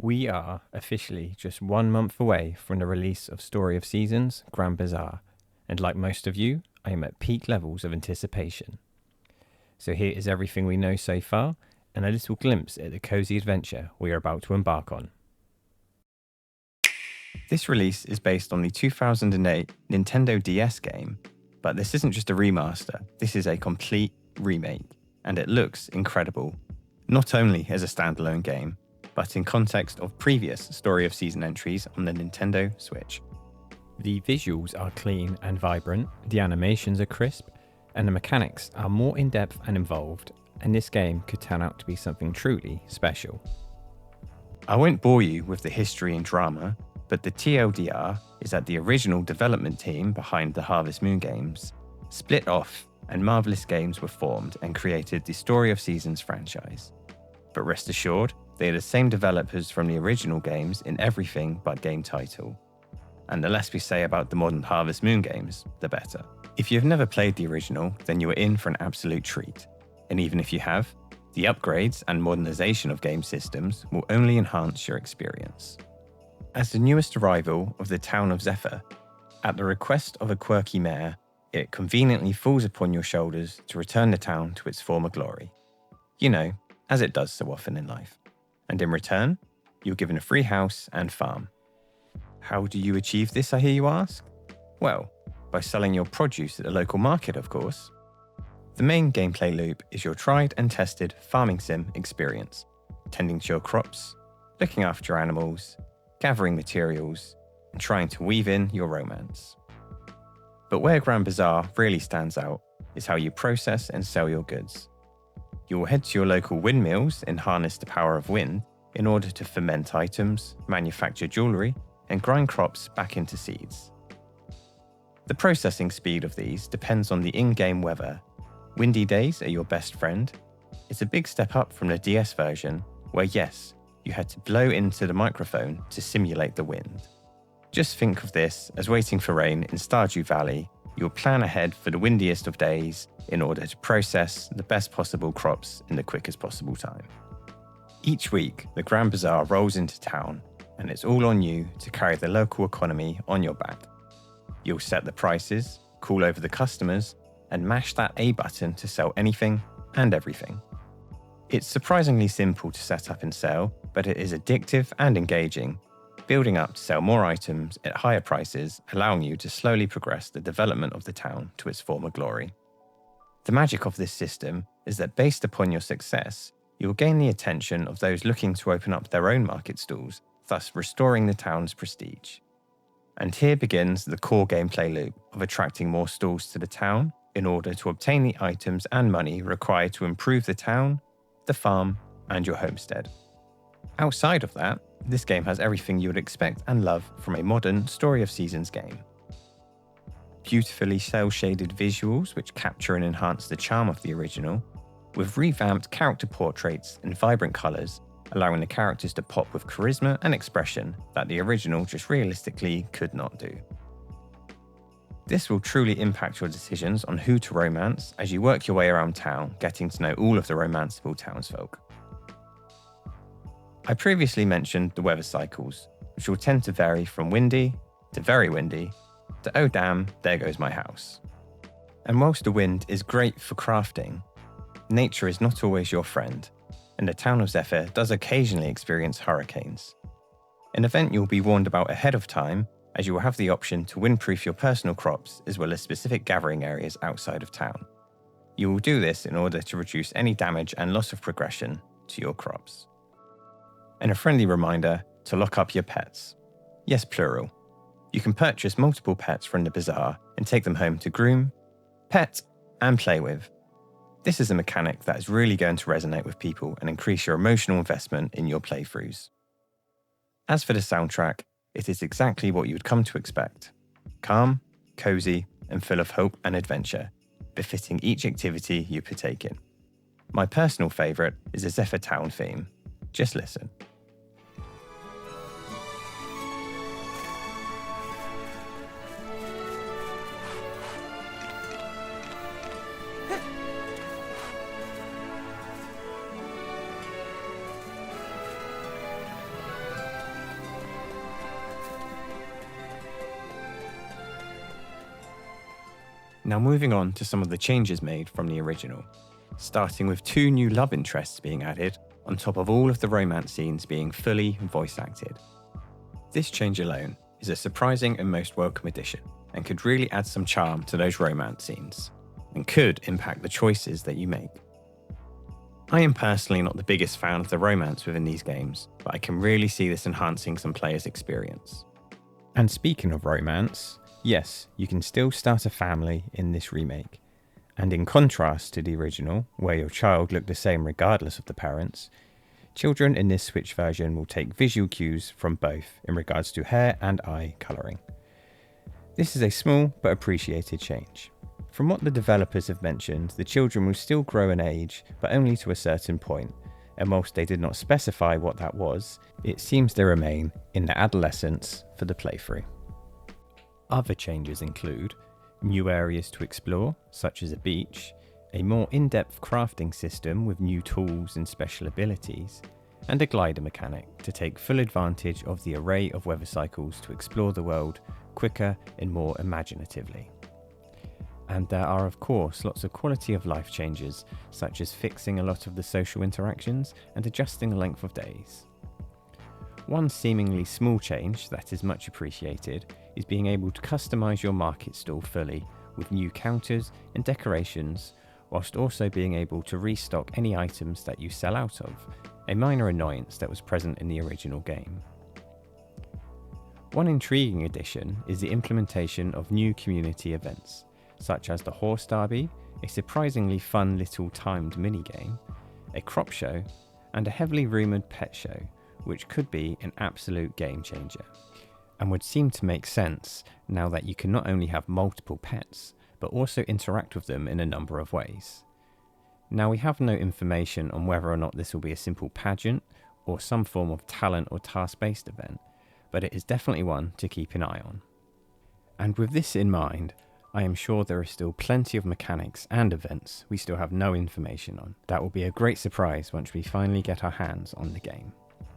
We are officially just 1 month away from the release of Story of Seasons Grand Bazaar, and like most of you, I am at peak levels of anticipation. So here is everything we know so far, and a little glimpse at the cozy adventure we are about to embark on. This release is based on the 2008 Nintendo DS game, but this isn't just a remaster, this is a complete remake, and it looks incredible, not only as a standalone game, but in context of previous Story of Season entries on the Nintendo Switch. The visuals are clean and vibrant, the animations are crisp, and the mechanics are more in-depth and involved, and this game could turn out to be something truly special. I won't bore you with the history and drama, but the TLDR is that the original development team behind the Harvest Moon games split off and Marvelous Games were formed and created the Story of Seasons franchise. But rest assured, they are the same developers from the original games in everything but game title. And the less we say about the modern Harvest Moon games, the better. If you've never played the original, then you are in for an absolute treat. And even if you have, the upgrades and modernization of game systems will only enhance your experience. As the newest arrival of the town of Zephyr, at the request of a quirky mayor, it conveniently falls upon your shoulders to return the town to its former glory. You know, as it does so often in life. And in return, you're given a free house and farm. How do you achieve this, I hear you ask? Well, by selling your produce at the local market, of course. The main gameplay loop is your tried and tested farming sim experience, tending to your crops, looking after your animals, gathering materials, and trying to weave in your romance. But where Grand Bazaar really stands out is how you process and sell your goods. You will head to your local windmills and harness the power of wind in order to ferment items, manufacture jewellery, and grind crops back into seeds. The processing speed of these depends on the in-game weather. Windy days are your best friend. It's a big step up from the DS version, where yes, you had to blow into the microphone to simulate the wind. Just think of this as waiting for rain in Stardew Valley. You'll plan ahead for the windiest of days in order to process the best possible crops in the quickest possible time. Each week, the Grand Bazaar rolls into town, and it's all on you to carry the local economy on your back. You'll set the prices, call over the customers, and mash that A button to sell anything and everything. It's surprisingly simple to set up and sell, but it is addictive and engaging, building up to sell more items at higher prices, allowing you to slowly progress the development of the town to its former glory. The magic of this system is that based upon your success, you'll gain the attention of those looking to open up their own market stalls, thus restoring the town's prestige. And here begins the core gameplay loop of attracting more stalls to the town in order to obtain the items and money required to improve the town, the farm, and your homestead. Outside of that, this game has everything you would expect and love from a modern Story of Seasons game. Beautifully cel-shaded visuals which capture and enhance the charm of the original, with revamped character portraits and vibrant colours, allowing the characters to pop with charisma and expression that the original just realistically could not do. This will truly impact your decisions on who to romance as you work your way around town, getting to know all of the romanceable townsfolk. I previously mentioned the weather cycles, which will tend to vary from windy to very windy to oh damn, there goes my house. And whilst the wind is great for crafting, nature is not always your friend, and the town of Zephyr does occasionally experience hurricanes. An event you'll be warned about ahead of time, as you will have the option to windproof your personal crops as well as specific gathering areas outside of town. You will do this in order to reduce any damage and loss of progression to your crops. And a friendly reminder to lock up your pets. Yes, plural. You can purchase multiple pets from the bazaar and take them home to groom, pet, and play with. This is a mechanic that is really going to resonate with people and increase your emotional investment in your playthroughs. As for the soundtrack, it is exactly what you would come to expect. Calm, cozy, and full of hope and adventure, befitting each activity you partake in. My personal favourite is the Zephyr Town theme. Just listen. Now moving on to some of the changes made from the original, starting with 2 new love interests being added, on top of all of the romance scenes being fully voice acted. This change alone is a surprising and most welcome addition, and could really add some charm to those romance scenes, and could impact the choices that you make. I am personally not the biggest fan of the romance within these games, but I can really see this enhancing some players' experience. And speaking of romance, yes, you can still start a family in this remake. And in contrast to the original, where your child looked the same regardless of the parents, children in this Switch version will take visual cues from both in regards to hair and eye colouring. This is a small but appreciated change. From what the developers have mentioned, the children will still grow in age, but only to a certain point, and whilst they did not specify what that was, it seems they remain in their adolescence for the playthrough. Other changes include new areas to explore, such as a beach, a more in-depth crafting system with new tools and special abilities, and a glider mechanic to take full advantage of the array of weather cycles to explore the world quicker and more imaginatively. And there are of course lots of quality of life changes, such as fixing a lot of the social interactions and adjusting the length of days. One seemingly small change that is much appreciated is being able to customise your market stall fully with new counters and decorations, whilst also being able to restock any items that you sell out of, a minor annoyance that was present in the original game. One intriguing addition is the implementation of new community events, such as the Horse Derby, a surprisingly fun little timed minigame, a crop show, and a heavily rumoured pet show, which could be an absolute game changer, and would seem to make sense now that you can not only have multiple pets, but also interact with them in a number of ways. Now we have no information on whether or not this will be a simple pageant or some form of talent or task-based event, but it is definitely one to keep an eye on. And with this in mind, I am sure there are still plenty of mechanics and events we still have no information on. That will be a great surprise once we finally get our hands on the game.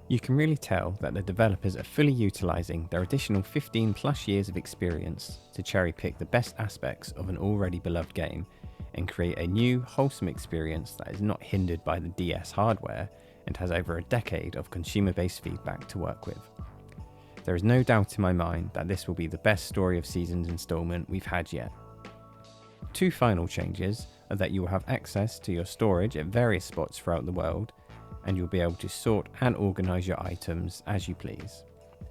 You can really tell that the developers are fully utilising their additional 15 plus years of experience to cherry pick the best aspects of an already beloved game and create a new, wholesome experience that is not hindered by the DS hardware and has over a decade of consumer-based feedback to work with. There is no doubt in my mind that this will be the best Story of Seasons installment we've had yet. 2 final changes are that you will have access to your storage at various spots throughout the world, and you'll be able to sort and organise your items as you please.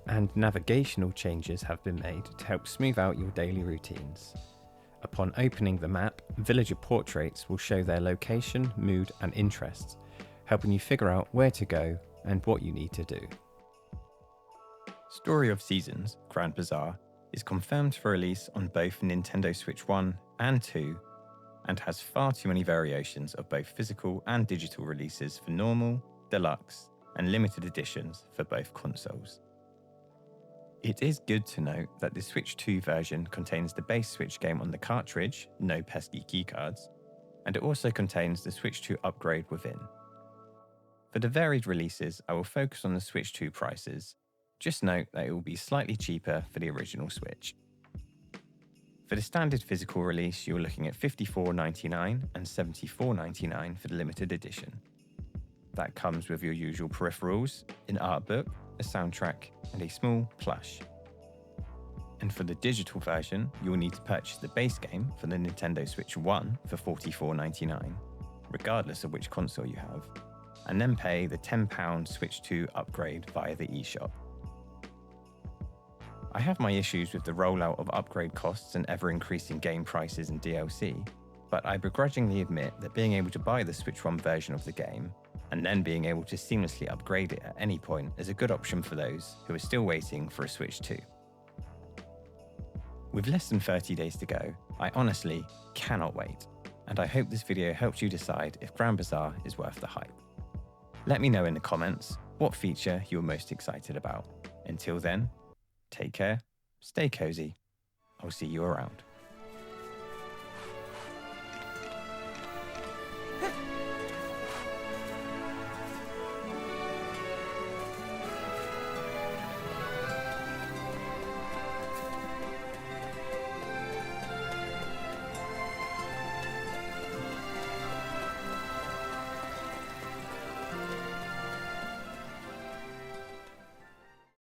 And navigational changes have been made to help smooth out your daily routines. Upon opening the map, villager portraits will show their location, mood and interests, helping you figure out where to go and what you need to do. Story of Seasons, Grand Bazaar, is confirmed for release on both Nintendo Switch 1 and 2, and has far too many variations of both physical and digital releases for normal, deluxe, and limited editions for both consoles. It is good to note that the Switch 2 version contains the base Switch game on the cartridge, no pesky keycards, and it also contains the Switch 2 upgrade within. For the varied releases, I will focus on the Switch 2 prices. Just note that it will be slightly cheaper for the original Switch. For the standard physical release, you're looking at $54.99 and $74.99 for the limited edition. That comes with your usual peripherals, an art book, a soundtrack, and a small plush. And for the digital version, you'll need to purchase the base game for the Nintendo Switch 1 for $44.99, regardless of which console you have, and then pay the £10 Switch 2 upgrade via the eShop. I have my issues with the rollout of upgrade costs and ever-increasing game prices and DLC, but I begrudgingly admit that being able to buy the Switch 1 version of the game, and then being able to seamlessly upgrade it at any point is a good option for those who are still waiting for a Switch 2. With less than 30 days to go, I honestly cannot wait, and I hope this video helps you decide if Grand Bazaar is worth the hype. Let me know in the comments what feature you're most excited about. Until then, take care, stay cozy, I'll see you around.